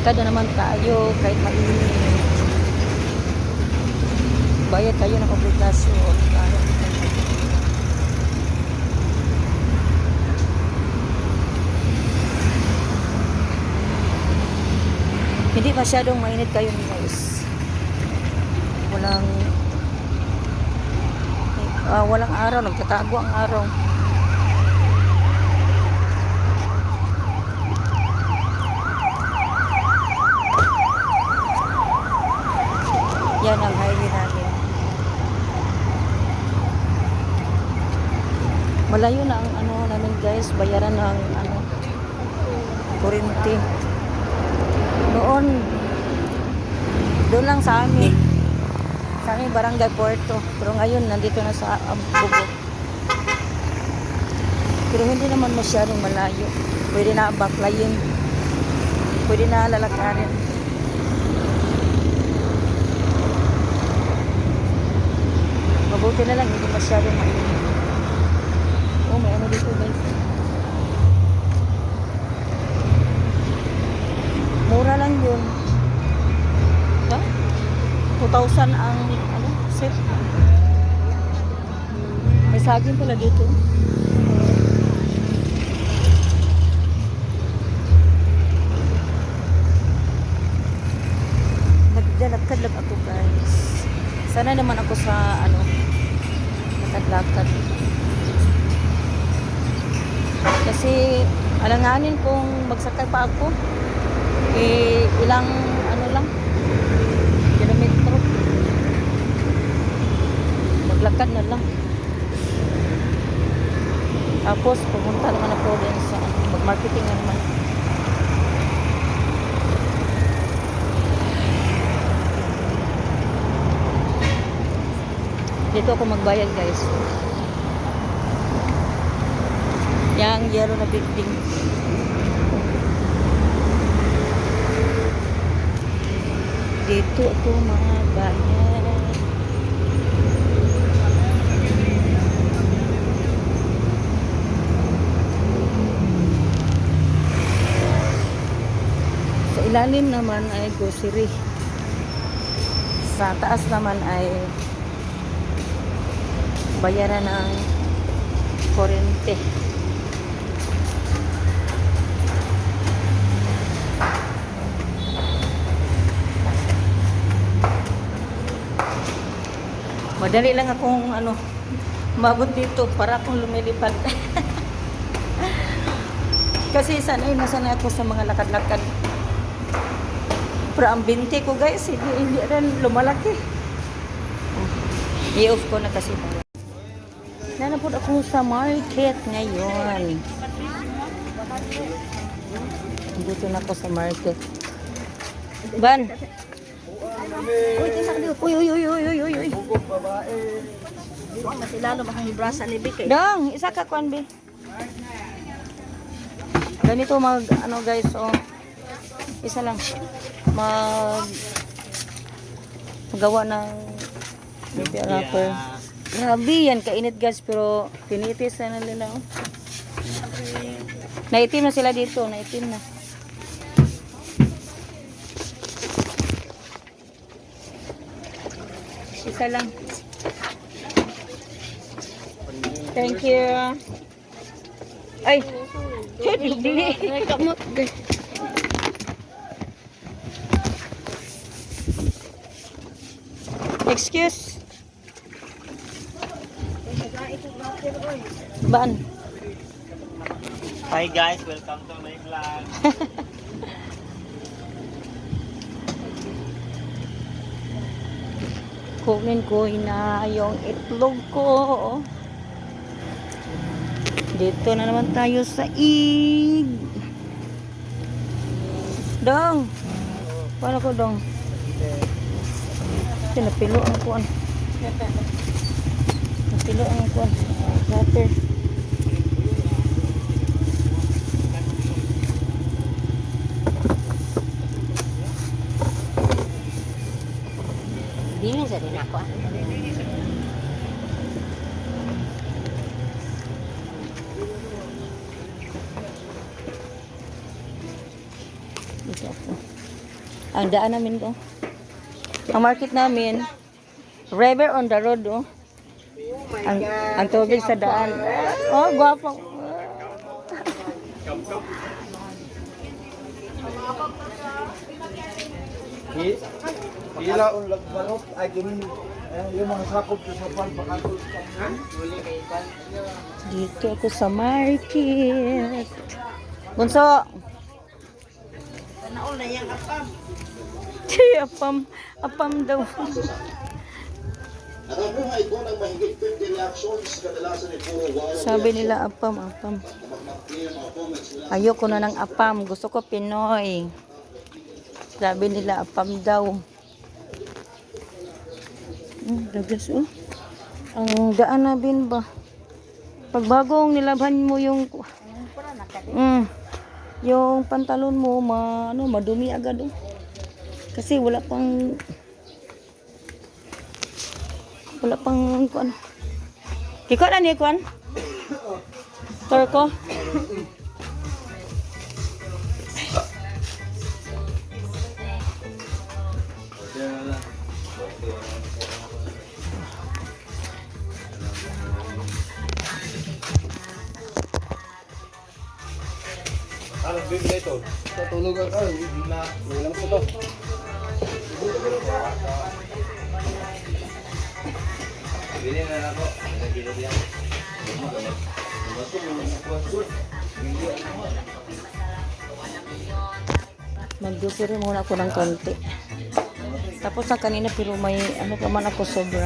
Kada naman tayo kahit mainit. Bayad tayo ng obligasyon. Hindi masyadong mainit kayo guys. Walang araw, nagtatago ang araw. Yan ang highway natin. Malayo na ang ano namin guys, bayaran ng ano kuryente. Noon doon lang sa amin Barangay Puerto, pero ngayon nandito na sa Bugo. Pero hindi naman masyadong malayo, pwede na baklayin, pwede na lalakarin. Mabuti na lang hindi masyadong mainit. Oh, may ano dito guys, mura lang yun. 2,000 ang ano, set. May saging pala dito. Naglalakad lang ako guys. Sana naman ako sa ano, lakad-lakad. Kasi alanganin kung magsakay pa ako. Ilang ano lang, kilometro. Maglakad na lang. Tapos pupunta naman ako din sa mag-marketing na naman. Dito ako magbayad guys. Yang yellow na building. Dito ako magbayad. Sa ilalim naman ay grocery. Sa taas naman ay bayaran ng kuryente. Madali lang akong ano, mabot dito para akong lumilipad. Kasi nasanay ako sa mga lakad-lakad. Pero ang binti ko guys, hindi rin lumalaki. I-off ko na kasi. Nanapod ako sa market ngayon. Dito na ako sa market. Ban! Uy. Kasi lalo makahibra sa libik eh. Dong, isa ka kuan be. Ganito ano guys, isa lang magawa ng baby wrapper. Grabe yan, kainit guys, pero tinitis na nila. Naitim na sila dito, naitim na. Isa lang. Thank you. Ay, dili. Kamot. Excuse. Ban. Hi guys, welcome to my vlog. Kunin ko na yung itlog ko. Dito na naman tayo sa ig. Dong. Paano ko dong? Napilo ang kuan. Napilo ang kuan. Water. Hindi sa rin ako. Dito ako. Ang daan namin ko. Ang market namin, river on the road, oh. Ang tubig sa daan. Oh, gwapo. Ila ang lagbalot ay gini yung mga sakop sa pagpakatul. Dito ako sa market. Bunso. Naon na yang apam. Apam daw. Nakabuhay ko ng mahigit 20 reactions, kadalasan ay puro wow. Sabi nila apam. Ayoko na ng apam. Gusto ko Pinoy. Sabi nila apam daw. Dagas, oh. Ang daan na bin ba? Pag bagong nilabhan mo yung yung pantalon mo madumi agad, oh. Kasi wala pang kuan. Kiko na ni kuan? Torko. Ano bibili ito? Tutulog ako na lang sa to. Bili na lang ako. Nagkilo yan. Mag-grocery muna ako ng konti. Tapos na kanina pero may ano pa man ako sobra.